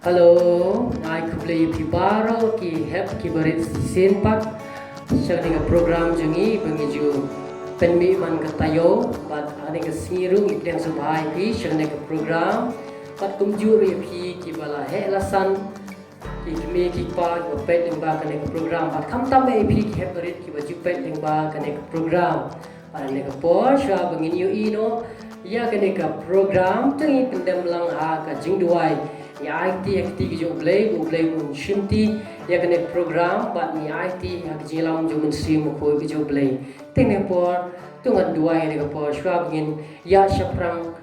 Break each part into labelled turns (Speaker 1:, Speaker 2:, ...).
Speaker 1: Halo, I kuplay pibaro ki hep ki barit sin pak shagni ka program jungi bangiju penmi man katayo bat ani ka siru iteng subhai pi shagni ka program bat kumju ri pi ki bala he lasan ki kmi ki pa ki pet ding ba ka program bat kam tam e pi ki hep barit ki baju pet ding ba ka program ani ka por sha bangin yu ino ya ka program tengi pendem lang ha ka jingduai ya IT ki jo play mun shimti ya kene program bat ni IT ya ki jilam jo mun sim ko ki jo play tene por tungan dua ya ka por shwa begin ya shaprang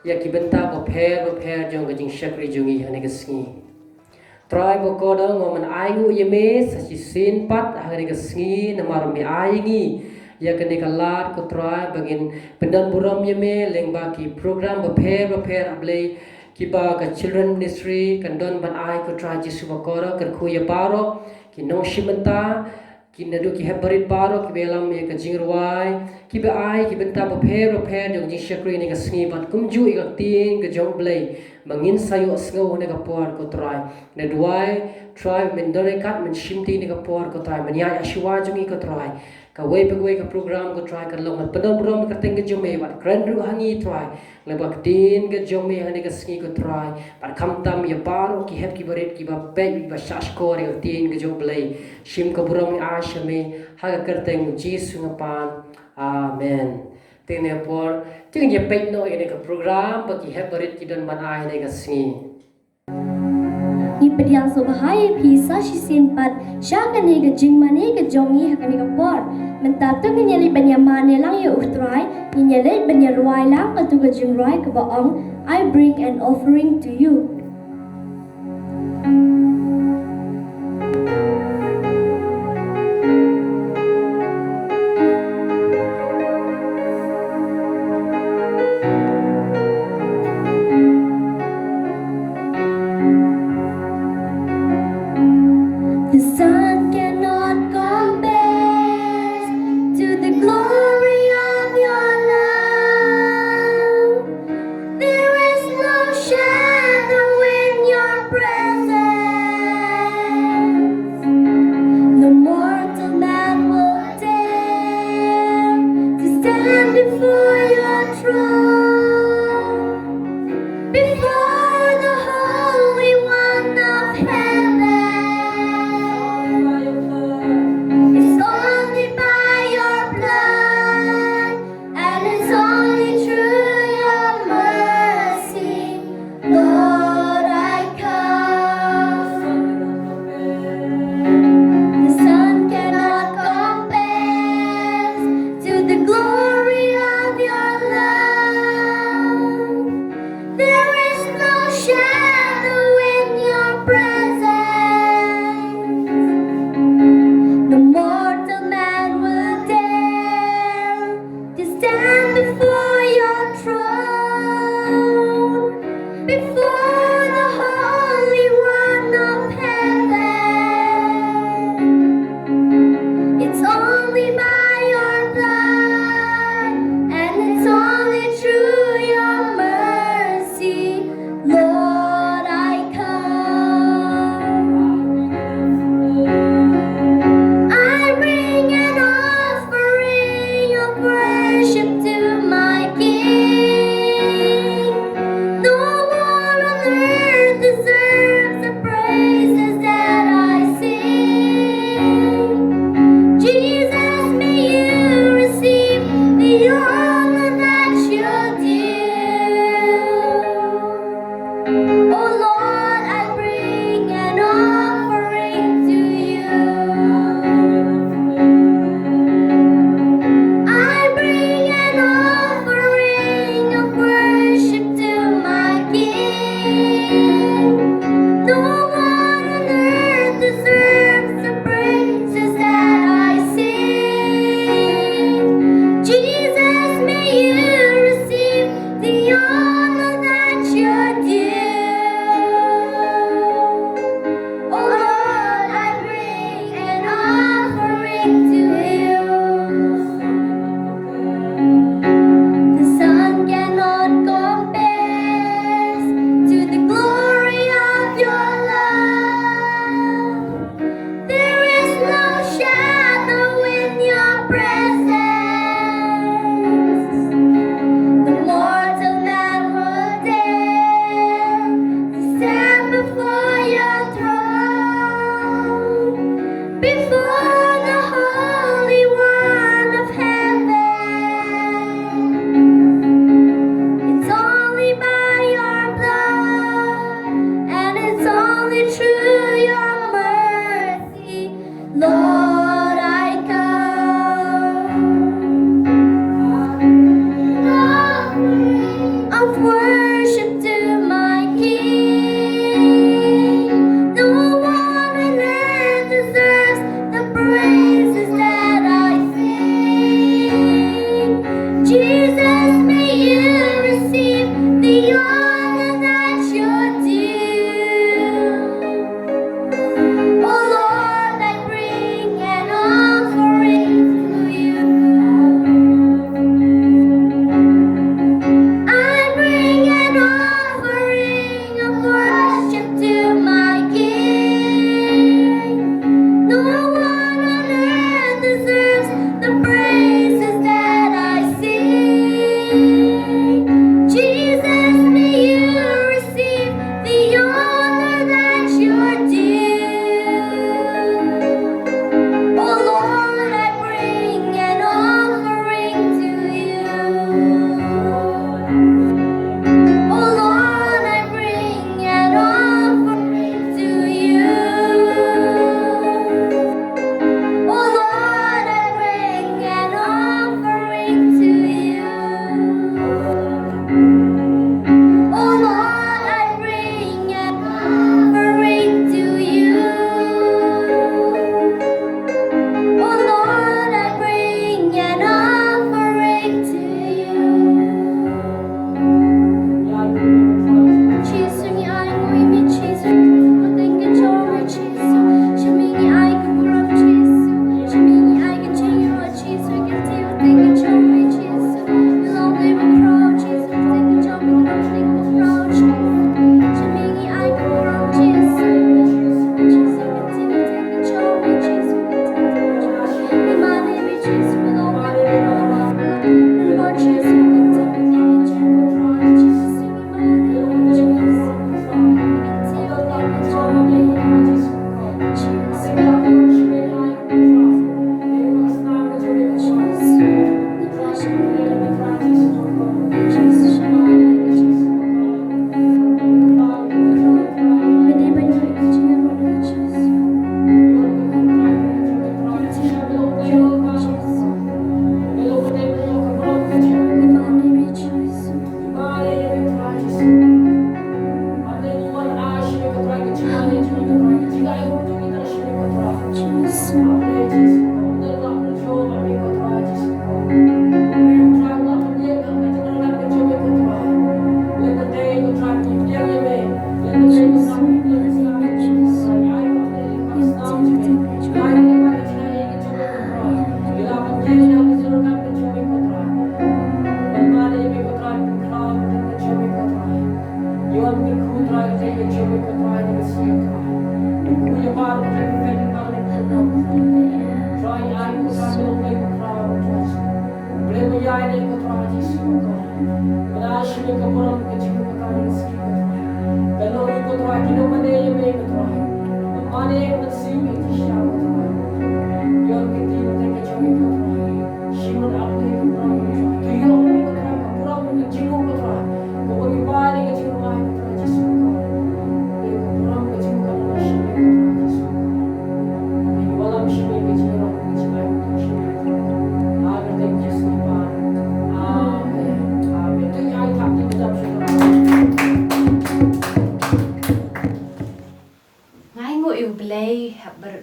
Speaker 1: ya ki benta ko pher jo ga jing shakri jungi hane ka sngi try bo ko da ngoman ayu yeme sa si sin pat hane ka sngi namar mi ayingi ya kene ka lat ko try begin pendan buram yeme lengba ki program bo pher ablay kiba ka children ministry kan don ban ai ko try jisu bakora kan khuya paro ki no shimanta ki nadu ki habarit paro ki belam ye ka jingruai ki ba ai ki benta ba pher jong ji shakri ni ka sngi bat kumju i ka tin ka jong blai mangin sayo sngo ne ka por ko try ne duai try men dore kat men shimti ni ka por ko try men ya ashwa jungi ko try ka way ka program ko try kan long padon brom ka teng ka jome bat grand ru hangi try lebak tin ke jome hane ka sngi ko try par kham tam ya paro ki hep ki baret ki ba pe ba shash ko re tin ke jo blai shim ka buram a shame ha ka kerteng jisu ngapan amen tene por ting ye pe no ene ka program ba ki hep baret ki don man ai ne ka sngi
Speaker 2: ni pediang so bahaya pisa si simpat syaka ni ke jingmane ke jongi hakani ka por mentatu ni nyali benyamane lang ye utrai ni nyali benyarwai lang ke tu ke jingrai ke baong I bring an offering to you. The sun cannot compare to the glory of your love. There is no shadow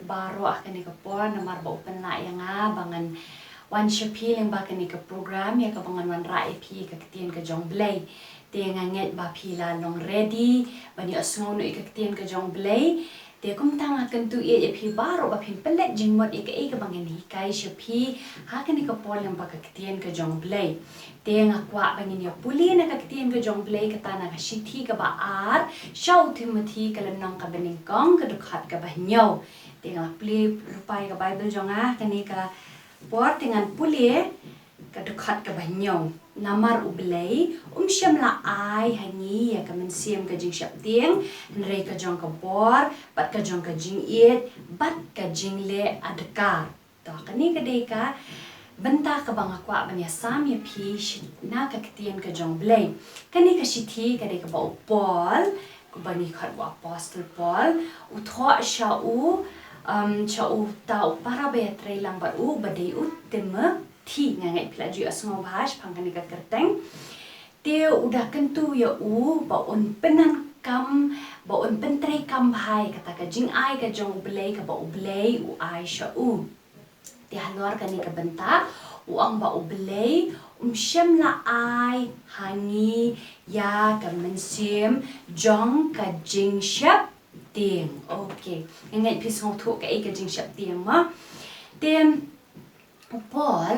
Speaker 3: Baru akan ikapor namar ba open na yang bangan wan shapil yang bakan ika program ya ka bangan wan ra ep ka ketien ka jong blay te nganget ba pila long ready bani asngo no ika ketien ka jong blay te kum tang akan tu ep baru ba pin pelet jingmot ika bangan hikai shapi hakan ika por yang ba ka ketien ka jong blay te ngakwa bangin ya puli na ka ketien ka jong blay ka tana ka shiti ka ba ar shau timothy ka lanang ka beningkong ka dukhat ka ba nyaw tinggal puli rupai ke Bible jonga kani ka por dengan puli ka dukhat ka banyaw namar ublay syamla ai hangi ya ka mensiam ka jing syap ting nrei ka jong ka por bat ka jong ka jing it bat ka jing le adka to kani ka dei ka benta ka bang akwa banya sam ya pi na ka ketien ka jong blay kani ka shiti ka dei ka ba upol ku bani khat wa apostle Paul utho sha Chau tau para beatre lang ba badai tema thi ngai pelaju asngo bahas pangkani ka kerteng te udah kentu ya ba on penan kam ba on pentre kam bahai kata ka jing ai ka jong blay ka ba blay ai sha te halwar kani ka benta ang ba blay syamla ai hangi ya ka mensim jong ka jing shap tiếng ok ngay phía sau thuộc cái jing shap tiếng mà tiếng Paul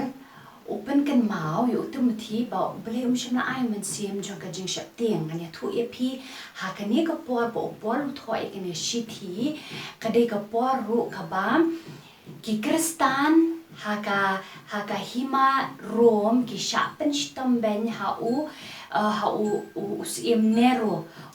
Speaker 3: open kan mau yu timothy ba bele shimna ai man sim jong ka jing shap tiếng anh thu ep ha kan ni ka Paul thoi kan shithi ka de ka Paul ru ka ba ki kristan haka hima rom ki shapen stam ben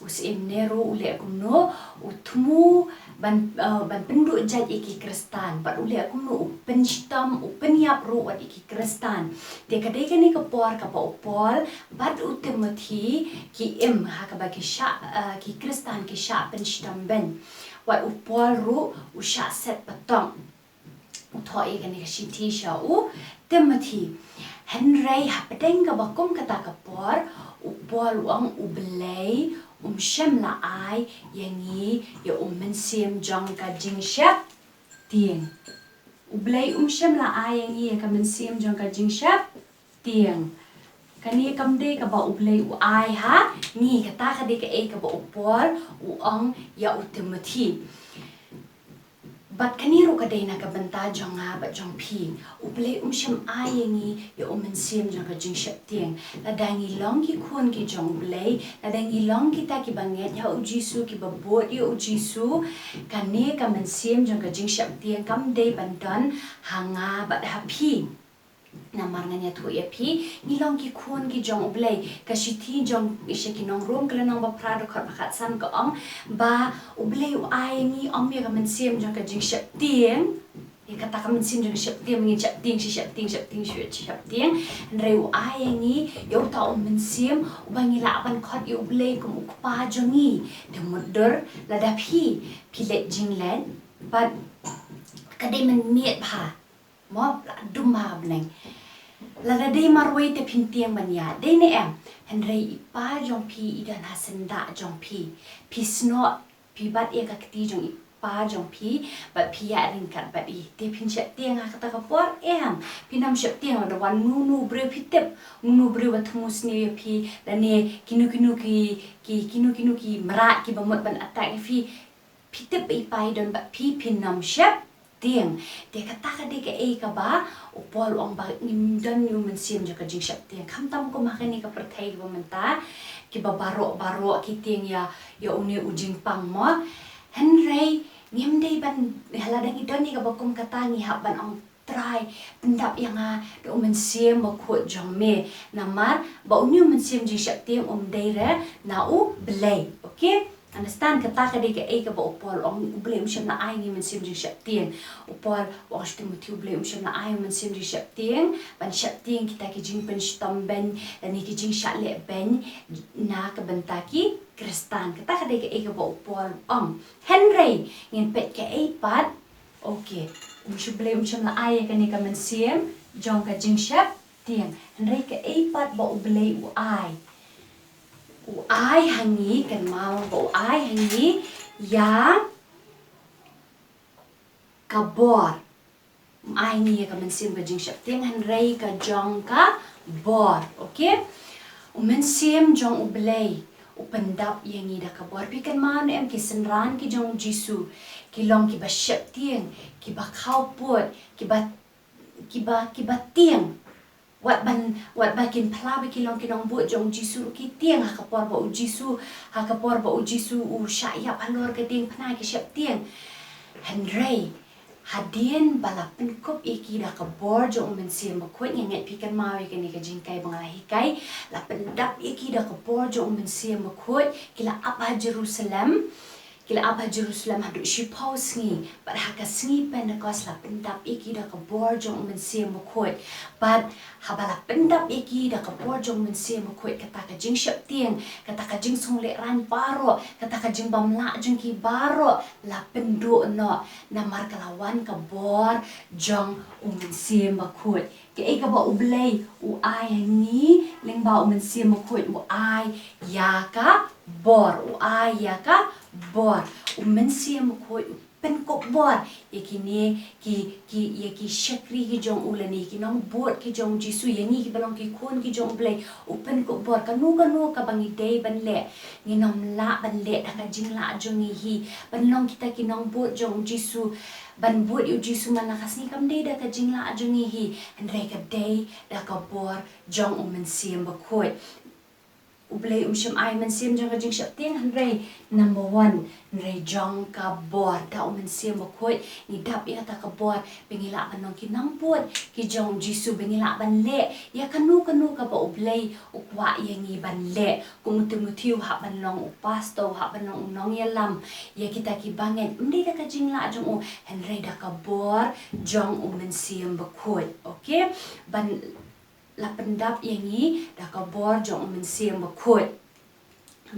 Speaker 3: usim nero ule kumno utmu ban pendu jaj iki kristan bat ule kumno upen stam upen yap ro wat iki kristan te kadai kani ka por ka pol bat utimati ki haka ba ki kristan ki shapen stam ben wat upol ro usha set patong uthoi kani ka shiti sha Timothy Henry hapadeng ka bakum kata ka por upol uang ublay syamla ai yangi ya mensim jong ka jing shap tieng ublay syamla ai yangi ya ka mensim jong ka jing shap tieng kani kamde ka ba ublay ai ha ni kata ka de ka ka ba upol uang ya Timothy bat kaniru ka day na ka banta jong ba jong pi ublay syam ai yangi ya mensim jong ka jing shap tieng ladangi long ki kun ki jong blay ladangi long kita ki banget ya jisu ki babot ya jisu kane ka mensim jong ka jing shap tieng kam day bantan hanga bat happy namar nganya thu ya pi ni long ki kun ki jong ublay ka shiti jong ishe ki nong rom kala nong ba prado khat bakhat san ka ba ublay ai ni ya ka mensim jong ka jing shap tieng ya kata ka mensim jong shap tieng ngin shap tieng shap tieng reu ai ni yo ta mensim ubangi la ban khat yu ublay kum ukpa jongi de modder la da pi let jing len but ka de men miet pha mo dumma bneng la da dei marway te pintiang manya dei ne henrei ipa jong pi idan hasenda jong pi sno pi bat e ka kti jong pa jong pi bat pi ya ringkat bat I te pin siap tiang ha kata kapor pinam siap tiang ada wan nu bre pitep nu bre wat mus ni pi dan ni kinu ki merat ki bamot ban atak fi pitep I pai don bat pi pinam siap tiang dia kata ka de ke ka ba upol ong ba nim dan yu men sim jo ka jing siap tiang kam tam ko makan ni ka perthai bo menta ki ba barok ki tiang ya uni ujing pang mo henrei ngem dei ban haladang idon ni ka bakum kata ni hab ban ong try pendap yang do men sim ba khot jong me namar ba uni men sim jing siap tiang dei re na u belai okay. Understand kata ka de ke ka ba upol ong blame siya na ay ni men sim jing siap tiang upol ong stimutiu blame siya na ay men sim jing siap tiang ban siap tiang kita ki jing pen stom ben dan ni ki jing siap le ben na ka bentaki kristan kata ka de ke ka ba upol ong henry ngin pet ke pat okay siya blame siya na ay ka ni ka men sim jong ka jing siap tiang henry ke pat ba ublay u ay uai hangi kan mau uai hangi yang kabor ai ni ka men sim ka jing siap tiang han rei ka jong ka bor okay men sim jong ublay upendap yang ni da kabor pi kan man em ki senran ki jong jisu ki long ki ba siap tiang ki ba khau put ki ba tiang wat ban kin pla ki long buat jong jisu ki tiang ha kapor ba u jisu u sha ya palor ke ting pna ki siap tiang henrei hadien bala penkop iki da kabor jong men sim ba khot nget pi kan mawi ke ni ka jingkai bang hi kai la pendap iki da kabor jong men sim ba khot kila apa Jerusalem hadu shipau sngi but haka sngi Pentecost la pendap iki da kabor jong men sim ba khot but habala pendap iki da kabor jong men sim ba khot kata ka jing siap tiang kata ka jing sung le ran baro kata ka jing bamla jing ki baro la pendu no namar kalawan kabor jong men sim ba khot ke ka ba ublay u ai ni leng ba men sim ba khot u ai ya ka bor u ai ya ka bor men sim ko pen kop bor yakini ki shakri ki jong ulani ki nong bot ki jong jisu yani ki balong ki khon ki jong blai pen kop bor kanu ka bangi dei ban le ni nom la ban le da ka jing la jong hi ban long kita ki nong bot jong jisu ban bot yu jisu man kasni kam dei da ka jing la jong hi andre ka dei da ka bor jong men sim ba khoi ublay shim ai men sim jong ka jing siap tiang hanrei number 1 rei jong ka bor da men sim ba khoi ni dap ya ta ka bor bengila ban nong ki nang put ki jong jisu bengila ban le ya kanu ka ba ublay ukwa ya ngi ban le kung mutiu ha ban long pasto ha ban nong ya lam ya kita ki bangen undi da ka jing la jong hanrei da ka bor jong men sim ba khoi okay ban la pendap yang ni dah kabor jong men sim ba khot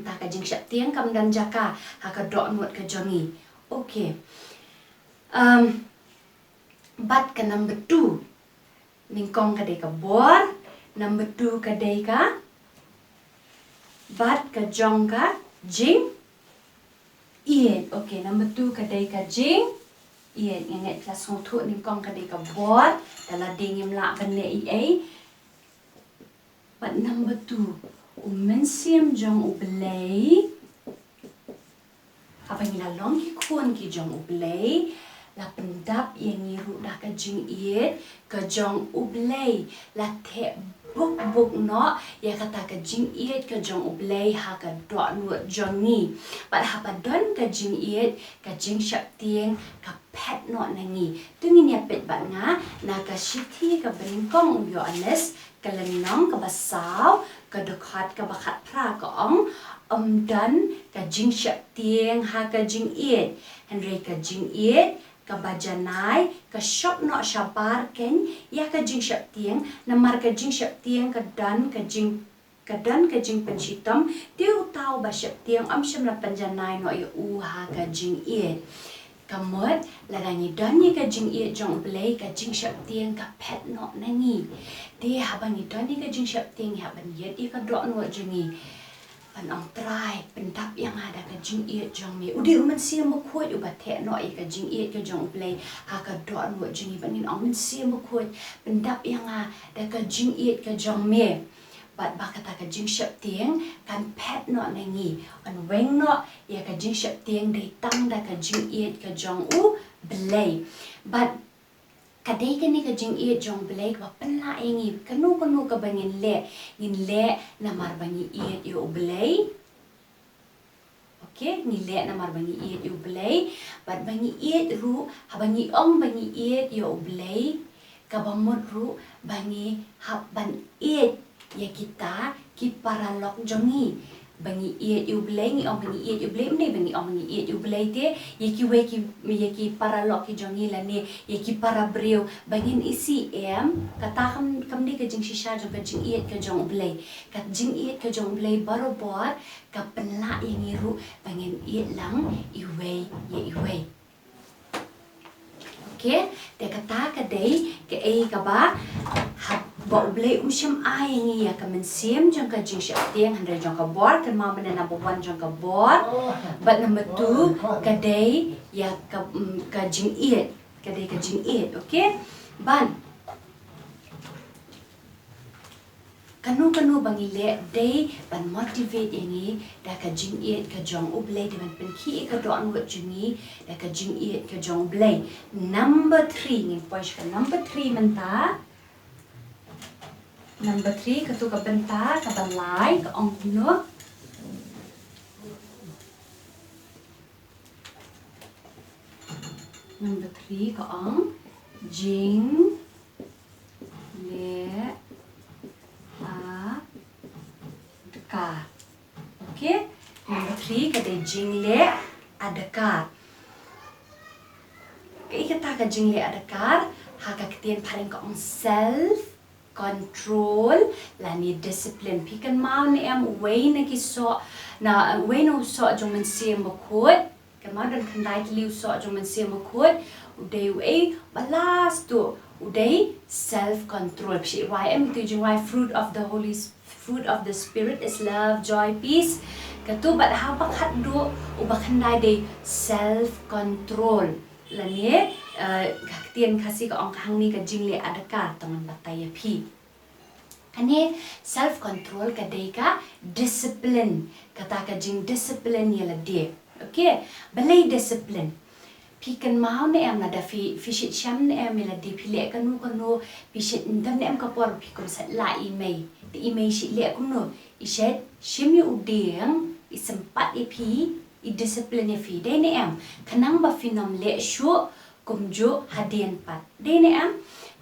Speaker 3: ta ka jing siap tiang kam dan jaka ha ka dok nuat ka jongi okay bat ka number 2 mingkong ka dei ka bor number 2 ka dei ka bat ka jong ka jing ien okay number 2 ka dei ka jing ien nget kelas ngotu mingkong ka dei ka bor dala dingim la ban le ai but number 2 men sim jong ublay apa ni la long ki khon ki jong ublay la pendap yang ni ru dah ka jing iet ka jong ublay la the buk no ya kata ka jing iet ka jong ublay ha ka dok nuat jong ni but ha pa don ka jing iet ka jing siap tiang ka pet no nangi tu ni ya pet ba nga na ka shiti ka bengkong yo anes kalenong ka basaw ka dekat ka bakat pra ka dan ka jing siap tiang ha ka jing iet henry ka jing iet ka bajanai ka shop no shabar ken ya ka jing siap tiang namar ka jing siap tiang ka dan ka jing pensitam tiu tau ba siap tiang sham la panjanai no ya ha ka jing iet kamot ladangi doni ka jing iet jong blay ka jing siap tiang ka pet no nangi dia habangi doni ka jing siap tiang haban yet ka dok no jengi pan ong try pendap yang ada ka jing iet jong me udi man sia mo khoi u ba the no I ka jing iet ka jong play ha ka do no jing banin ong man sia mo khoi pendap yang ada ka jing iet ka jong me bat ba kata ka jing shap tieng kan pet no na ngi an weng no ya ka jing shap tieng dei tang da ka jing iet ka jong u play but kadai ka ni ka jing iet jong play ba penla ngi kanu ka bangin le na mar bangi iet yo play okay ni le na mar bangi iet yo play bat bangi iet ru ha bangi ong bangi iet yo play ka ba mod ru bangi hab ban iet ya kita ki paralok jongi bangi iet yo play ngi ong bangi iet yo play ne bangi ong bangi iet yo play te ye ki paralok ki jongi la ne ye ki para breu bangin isi kata kam ni ka jing shisha jong ka jing iet ka jong play ka jing iet ka jong play barobor ka penla yang iru bangin iet lang iwei ye iwei okay te kata ka dei ke ka ba ba ublay sham ai ngi ya ka mensim jong ka jing shap tieng handre jong ka bor kan ma mena number 1 jong ka bor but number 2 ka dei ya ka jing iet ka dei ka jing iet okay ban kanu bangi le dei ban motivate yangi da ka jing iet ka jong ublay de ban pen ki ka do an wat jingi da ka jing iet ka jong blay number 3 ngi poish ka number 3 menta Number 3, katu ka benta, ka balay, ka ong kuno. Number 3, ka ong jing le a dekar. Okay? Number 3, ka de jing le a dekar. Ka ikata ka jing le a dekar, ha ka ketien paling ka ong self control lani discipline pikan mau ni way na kiso na way no so jong men sim bakut kan mau dan kandai liu so jong men sim bakut udai way balas tu udai self control psi why tu jong why fruit of the spirit is love joy peace katu bat ha pak hat do ubak kandai de self control lani kaktian kasih ke orang hang ni ke jing le adakah tangan bataya pi kane self control kadai ka discipline kata ka jing discipline ya la de okay balai discipline pi kan mau ne am na da fi shit sham ne am la de pi le kanu pi shit ndam ne am ka por pi kom sat la email the email shit le kuno I shet shim yu udeng I sempat pi I discipline ya fi de ne am kanang ba finom le shu kumjo hadian pat de ne am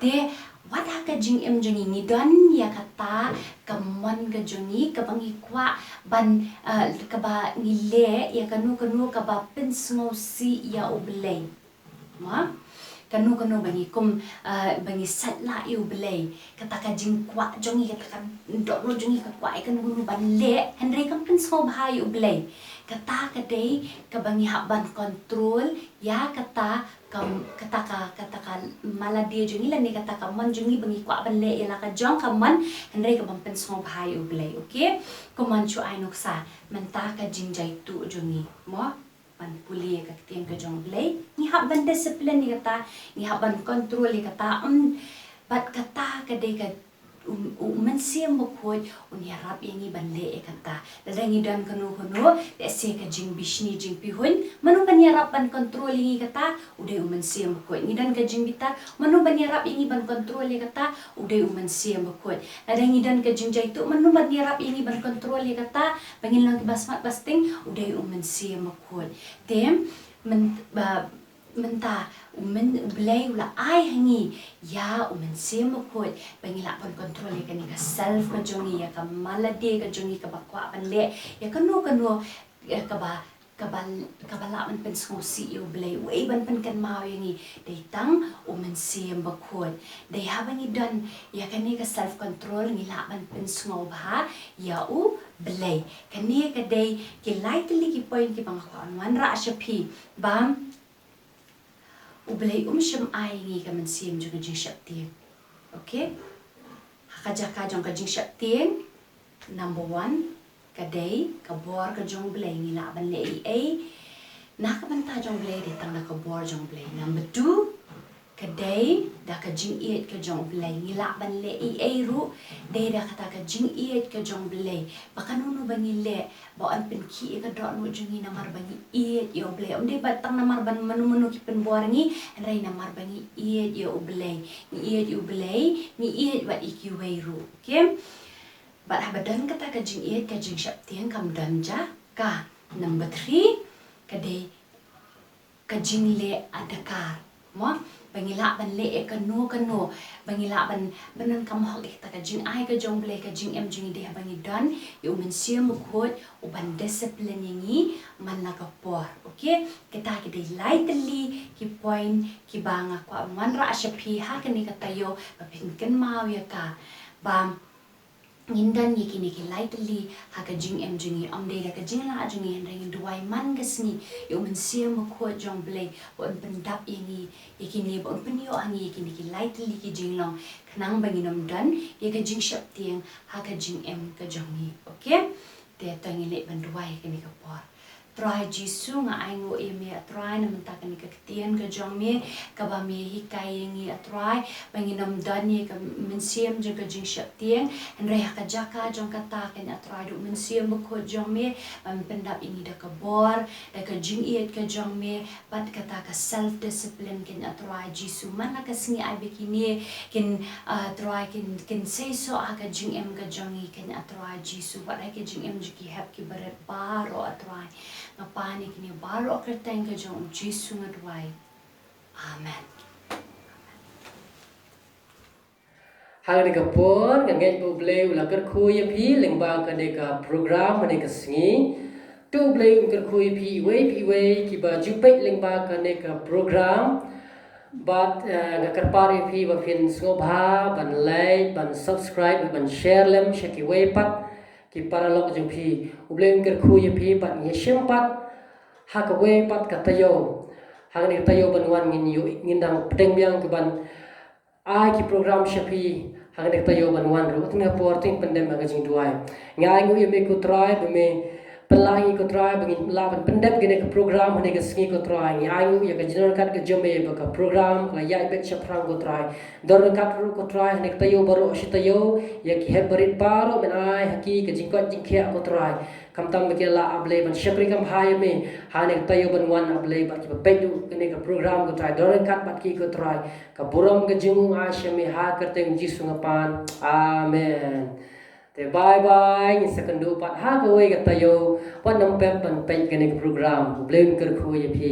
Speaker 3: de wada ka jing jongi ni don ya kata kamon ka jongi ka bangi kwa ban ka ba ni le ya kanu ka ba pen si ya ublay ma kanu bangi bangi satla i ublay kata ka jing kwa jongi kata ka dok lo jongi ka kwa kanu ban le henry kam pen bahai ublay kata ka dei ka bangi haban control ya kata ka maladi jungi la ni kata ka man jungi bangi kwa ban le ya la ka jong ka man henry ka bampen song bhai ublay okay ko man chu ai noksa menta ka jingjai tu jungi mo ban puli ka tiang ka jong blay ni haban discipline ni kata ni haban control ni kata bat kata ka dei ka man siam bakoi unya rap yangi ban le kata dadangi dan kanu de se ka jing bishni jing pihun manu ban yarap ban control yangi kata udai man siam bakoi ni dan ka jing bitar manu ban yarap yangi ban control yangi kata udai man siam bakoi dadangi dan ka jing jaitu manu ban yarap yangi ban control yangi kata bangin lang basmat basting udai man siam bakoi tem menta blay ula ai hangi ya sim makut bangila pon kontrol ya ka self ka jongi ya ka malade ka jongi ka bakwa pan le ya kanu ya ka bala man pen si yo blay way ban pen kan mau yangi dai tang sim bakut dai habangi dan ya kani ka self control ngila ban pen sngo ba ya blay kani ka dai ki lightly ki point ki bangakwa man ra shapi bam ublay sham ai ngi ka man sim juga jing shap tieng okay hakaja ka jong ka jing shap tieng number 1 kadai kabor ka jong blay ngila ban le nak banta jong blay di tang na kabor jong blay. Number 2, kadai da ka jing iet ka jong blay ngila ban le ru dai da kata ka jing iet ka jong blay pakanunu bangi le ba an pen ki ka dot nu jungi namar bangi iet yo blay dai batang namar ban manu ki pen borngi rai namar bangi iet yo blay ni iet wat iki ru okay bat habadan kata ka jing iet ka jing syap tiang kam dan ja ka. Number 3, kadai ka jing le adakar mo bangila ban le ka no bangila ban banan kam hok ta ka jing ai ka jong blay ka jing em jing de bangi dan yo men sia mo khot u ban discipline yangi man na ka por okay kita ki de lightly ki point ki banga kwa man ra asya pi ha ka ni ka tayo ba pin kan ma ya ka ba ngindan ni kini ki lightly ha ka jing em jing am de ka jing la jing en ring duai man ga sni yo men sia mo ko jong blay bon pendap yangi yakini bon penyo angi yakini ki lightly ki jing long kanang banginom dan ye ka jing shap tiang ha ka jing em ka jong ni okay te tangi le ban duai kini ka por try jisu nga ai ngo e me try na menta kani ka tien ka jong me ka ba me hi kai ngi try banginam dan ye ka mensiem je ka jing shap tien en re ka jaka jong ka ta kan try du mensiem ko jong me pendap ini da ka bor da ka jing iet ka jong me pat kata ka self discipline kan try jisu man ka singi ai bekini kin try kin say so ka jing em ka jong i kan try jisu wat ai ka jing em ji ki hap ki bare baro try ngapani kini baro kerteng ka jong jisu ngadwai amen.
Speaker 1: Hang ni ka por ngai bu blay ula ker khuy phi lengba ka de ka program ne ka singi tu blay ker khuy phi we ki ba ju pe lengba ka ne ka program but nga ker pare phi ba fin ngo bha ban like ban subscribe ban share lem shaki we pat ki para lok ju phi blay ker khuy phi ban ye shem pat ha ka we pat ka tayo hang ni tayo ban wan ngin dang teng biang ke ban ai ki program shapi hang nek tayo ban wan ro tna porting pendem ga jing duai ngai ngu yeme ko try be me pelangi ko try bagi la ban pendem gene ka program ne ga singi ko try ngai ngu ya ga general kat ga jome ba ka program la ya be chaprang ko try dor kat ru ko try nek tayo baro shi tayo ya ki he barit paro men ai haki ga jing ko jing khia ko try kam tam ke la able ban shapri kam hai me ha nek tayo ban wan able ba ki ba pe du gene ka program ko try dor kat bat ki ko try ka buram ga jingung asya me ha karte jisu ngapan amen te bye bye ni sekandu pat ha ga we ga tayo wat nam pem ban pe gene ka program blame ker khu ye phi